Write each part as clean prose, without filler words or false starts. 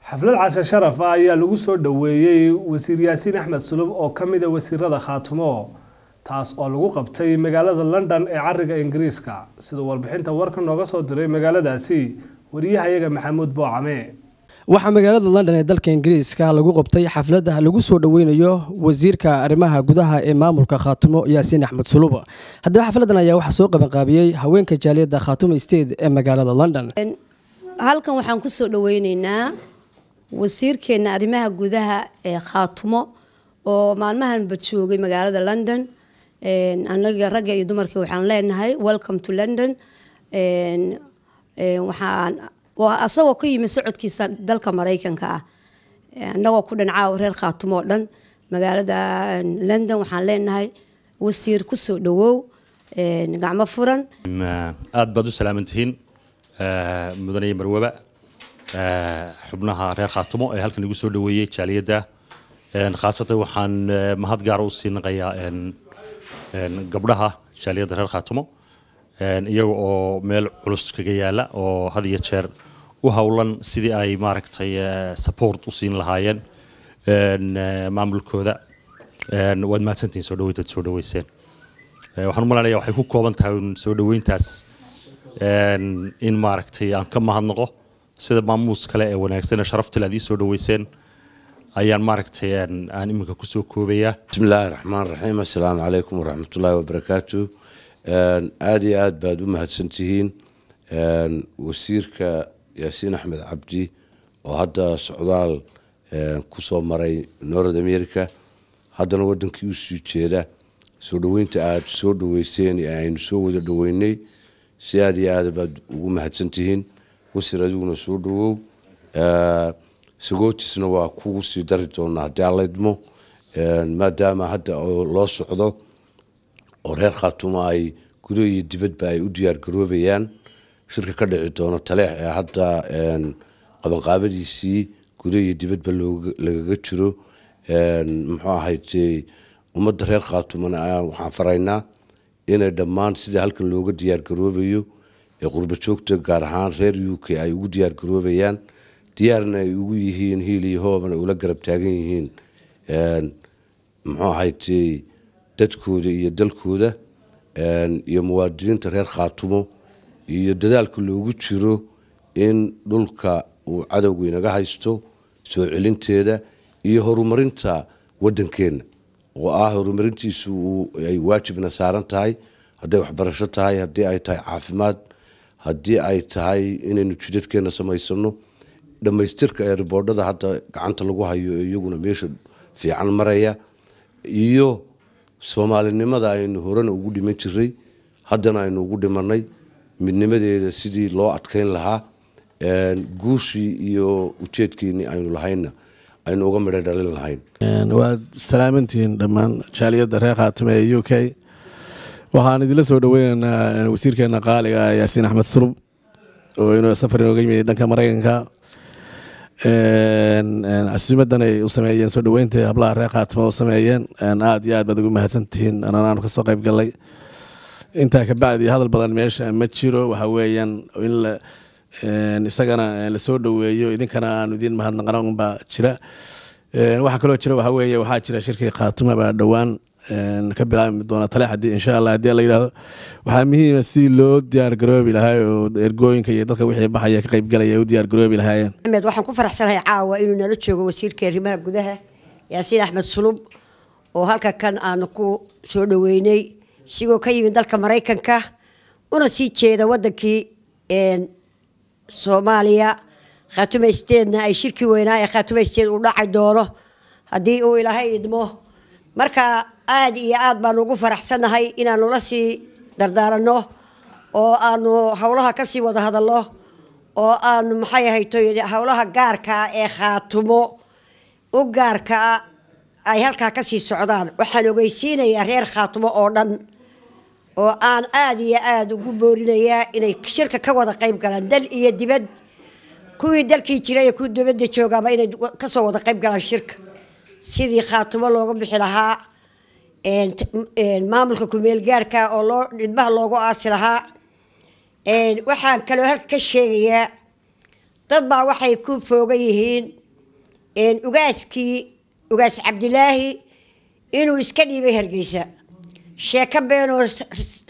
xaflad casho sharaf ah ayaa lagu soo dhaweeyay wasiir Yaasiin Axmed Sulub oo kamid ah wasiirada Khaatumo taas oo lagu qabtay magaalada London ee cariga Ingiriiska sida warbixinta warka nooga soo diray magaaladaasi wariyahayaga Maxamuud Boocame waxaa magaalada London ee dalka Ingiriiska lagu qabtay xaflada lagu soo dhaweynayo wasiirka arrimaha gudaha ee maamulka Khaatumo Yaasiin Axmed Sulub haddaba xafladan ayaa waxa soo qaban qaabiyay haweenka jaaliyada Khaatumo State ee magaalada London halkan waxaan ku soo dhaweynaynaa wasiirkeena arrimaha gudaha ee Khaatumo oo maalmahan joogay magaalada London anaga rag iyo dumarkii waxaan leenahay welcome to London waxaan asagoo ku yimid socodkiisa dalka Mareykanka ah anagoo ku dhancaa reer Khaatumo oo dhan magaalada London waxaan leenahay wasiir ku soo dhawow gacmo furan aad baad u salaamantihiin mudane marwaba xubnaha reer Khaatumo ee halkan igu soo dhaweeyay jaaliyada khaasatan waxaan mahad gaar u siinayaa gabdhaha jaaliyada reer Khaatumo iyaga oo meel culus kaga yaala oo had iyo jeer u hawlan sidii ay maaragtay support u siin lahaayeen maamulkooda waad mahadsantihiin soo dhaweyseen waxaan u maleynayaa waxay ku kooban tahay soo dhaweyntaas in maaragtay aan ka mahadnaqo sida maamuus kale ee wanaagsan sharafta laadii soo dhaweyseen ayaan maaragtay aan iminka ku soo koobaya bismillaahir rahmaanir rahiim assalaamu alaykum waraxmatullaahi wabarakaatuh aad iyo aad baad u mahadsantihiin wasiirka Yaasiin Axmed Cabdi oo hadda socdaal ku soo maray North America haddana wadankii u sii jeeda soo dhaweynta aad soo dhaweyseen aynu soo wada dhaweynay si aad iyo aad baad ugu mahadsantihiin wasiir adiguna soo dhawow sagootisna waa kugu sii dari doonaa haddii alla idmo maadaama hadda loo socdo oo reer Khaatumo ay gudo iyo dibadba ay u diyaar garoobayaan shirka ka dhici doono Taleex ee hadda qabanqaabadiisii gudo iyo dibadba lagaga jiro muxuu ahaayay ummadda reer Khaatumona waxaan faraynaa inay dhammaan sida halkan looga diyaar garoobayo ee qurba joogta gaar ahaan reer UK ay ugu diyaar garoobayaan diyaarna ay ugu yihiin hiil iyo hoobana ula garab taagan yihiin muxuu ahaayay dadkooda iyo dalkooda iyo muwaadiniinta reer Khaatumo iyo dadaalka loogu jiro in dhulka uu cadawga inaga haysto soo celinteeda iyo horumarinta wadankeena oo horumarintiisu ay waajibna saaran tahay haday waxbarasho tahay hadii ay tahay caafimaad hadii ay tahay inaynu jidadkeena samaysano dhameystirka ee riboodada hadda gacanta lagu hayo iyaguna meesha fiican maraya iyo Soomaalinimada aynu horena ugu dhiman jiray haddana aynu ugu dhimanay midnimadeeda sidii loo adkeyn lahaa guushii iyo ujeedkeeni aynu lahayna aynu uga midho dhalin lahayn waad salaamantihiin dhammaan jaaliyada reer Khaatumo ee UK waxaan idin la soo dhaweynaynaa wasiirkeena qaaliga Yaasiin Axmed Sulub oo inuu safar inooga yimid dhanka Mareykanka casuumadan ay u sameeyeen soo dhaweynta hablaha reer Khaatumo oo sameeyeen aad iyo aad baad ugu mahadsantihiin anaan ka soo qayb galay inta ka bacdi hadal badan meesha ma jiro waxa weeyaan in isagana la soo dhaweeyo idinkana aan idin mahadnaqan ba jira waxa kale oo jira waxa weeye waxa jira shirkii Khaatumo ba dhawaan ka bilaabmi doona Taleex hadii insha Allah hadii la yiraahdo waxa muhiim ah si loo diyaar garoobi lahaa oo ergooyinka iyo dadka wixii baxaya ka qayb galaya oo diyaar garoobi lahaayeen Ahmed waxaan ku faraxsanahay caawa inuu nala joogo wasiirka arrimaha gudaha Yaasiin Axmed Sulub oo halka kan aan ku soo dhaweynay sigoo ka yimid dalka Mareykanka una sii jeeda wadankii Soomaaliya Khaatumo State ay shirki weynaa ee Khaatumo State u dhacay doono hadii uu Ilaahay idmo marka aad iyo aad baan ugu faraxsanahay inaan la sii dardaarano oo aanu hawlaha ka sii wada hadalno oo aanu maxay ahayto hawlaha gaarka ee Khaatumo u gaarka ay halka ka sii socdaan waxaan ogeysiinayaa reer Khaatumo oo dhan oo aan aad iyo aad ugu boorinayaa inay shirka ka wada qayb galaan dal iyo dibad kuwii dalkii jiray ku dibadda joogaba inay ka soo wada qayb galaan shirka sidii Khaatumo looga bixi lahaa maamulka ku meel gaarka oo loo dhidbaha loogu aasi lahaa waxaan kale halka ka sheegayaa dad baa waxay ku foogan yihiin ugaas cabdilaahi inuu iska dhiibay Hargeysa sheeko been oo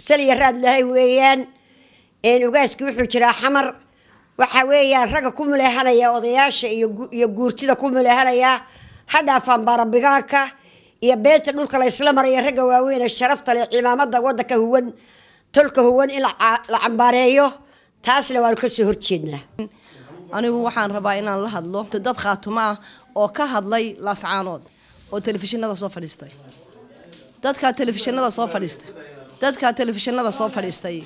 saliya raad lahay weeyaan ugaaskii wuxuu jiraa xamar waxa weeyaan raga ku muleehanaya odayaasha iyo guurtida ku muleehanaya hadhaafan barabigaanka iyo beenta dhulka la isla maraya raga waaweyn ee sharafta leh ciidamada wadanka huwan tolka huwan in la cambaareeyo taasna waan ka soo horjeednaa anigu waxaan rabaa inaan la hadlo dad khaatuma oo ka hadlay laascaanood oo telefishinada soo fadhiistay dadka telefishinada soo fadhiistay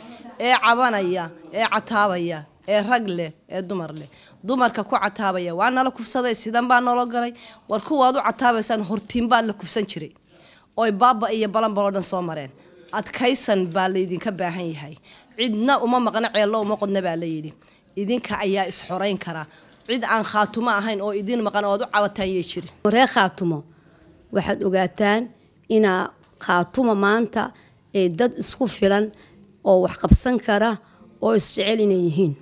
ee cabanaya ee cataabaya ee rag leh ee dumar leh dumarka ku cataabaya waa nala kufsaday sidan baa nolo galay war kuwaad u cataabaysan hortiin baa la kufsan jiray oo baaba iyo balanbalo dhan soo mareen adkaysan baa la idinka baahan yahay cidna uma maqna ceelo uma qodna baa la yidhi idinka ayaa is xoreyn kara cid aan khaatumo ahayn oo idin maqan oo u cawataan yee jirin reer khaatumo waxaad ogaataan ina khaatumo maanta ee dad isku filan oo wax qabsan kara oo isjecel inay yihiin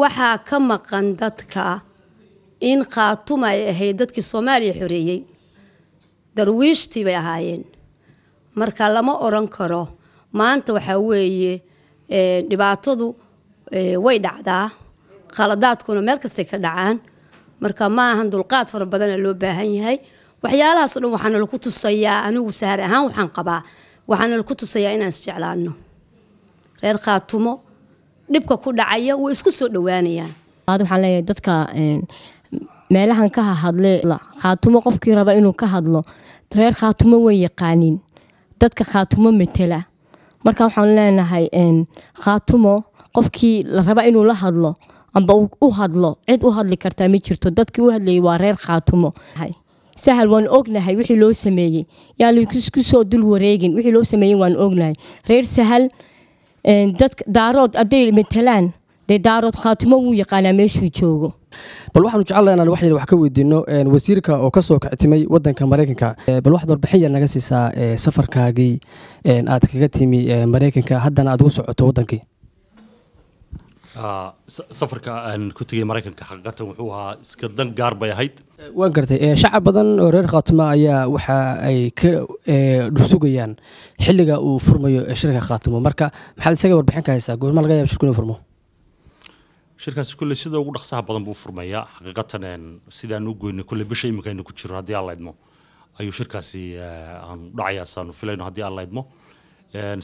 waxaa ka maqan dadka in khaatumo ay ahayd dadkii Soomaaliya xoreeyay darwiishtii bay ahaayeen marka lama oran karo maanta waxa weeye dhibaatadu way dhacdaa qaladaadkuna meel kasta ka dhacaan marka ma ahan dulqaad fara badan loo baahan yahay waxyaalahaas dhan waxaan la ku tusayaa anigu saar ahaan waxaan qabaa waxaan la ku tusayaa inaan isjeclaano reer khaatumo dhibka ku dhacaya way isku soo dhawaanayaan waxaan leeyahay dadka meelahan ka hadlay khaatumo qofkii raba inuu ka hadlo reer khaatumo way yaqaaniin dadka khaatumo metela marka waxaan leenahay khaatumo qofkii la raba inuu la hadlo amba u hadlo cid u hadli karta ma jirto dadkii u hadlayay waa reer khaatumo sahal waan ognahay wixii loo sameeyay yaa la isku soo dul wareegin wixii loo sameeyay waan ognahay reer sahal dadka daarood aday metelaan daarood khaatumo uu yaqaana meeshuu joogo bal waxaanu jecelahay inaan wax ka weydiino wasiirka oo ka soo kactimay wadanka Mareykanka bal waxaad warbixin yar naga siisaa safarkaagii aad kaga timi Mareykanka haddana aad ugu socoto wadankii safarka aan ku tagay Mareykanka xaqiiqatan wuxuu ahaa iska dan gaar bay ahayd waan gartay shacab badan oo reer khaatumo ayaa waxa ay ka dhursugayaan xilliga uu furmayo shirka khaatumo marka maxaad isaga warbixin ka haysaa goorma laga yaabo shirku inuu furmo shirkaasi kulli sida ugu dhaqsaha badan buu furmayaa xaqiiqatan sidaan u goynay kulli bisha imika aynu ku jiro haddii alla idmo ayuu shirkaasi aan dhacayaa saanu filayno haddii alla idmo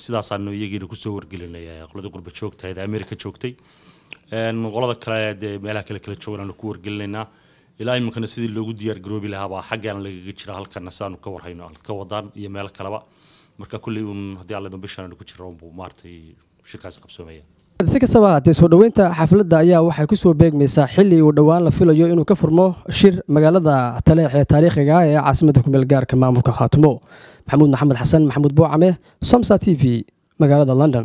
sidaas aanu iyagiina ku soo wargelinay qoladii qurba joogtay ee Ameerika joogtay qolada kale ee meelaha kala joogaan ku wargelinaynaa ilaa imikana sidii loogu diyaar garoobi lahaa baa xaggan laga jira halkan saanu ka warhayno ka wadaan iyo meel kaleba marka kulli haddii alla idmo bishan aynu ku jiro maartay shirkaasi qabsoomaya si kastaba haddee soo dhaweynta xafladda ayaa waxay ku soo beegmaysaa xilli uu dhowaan la filayo inuu ka furmo shir magaalada Taleex ee taariikhiga ee caasimadda ku meel gaarka maamulka Khaatumo maxamuud maxamed xasan maxamuud Boocame Somsa TV magaalada London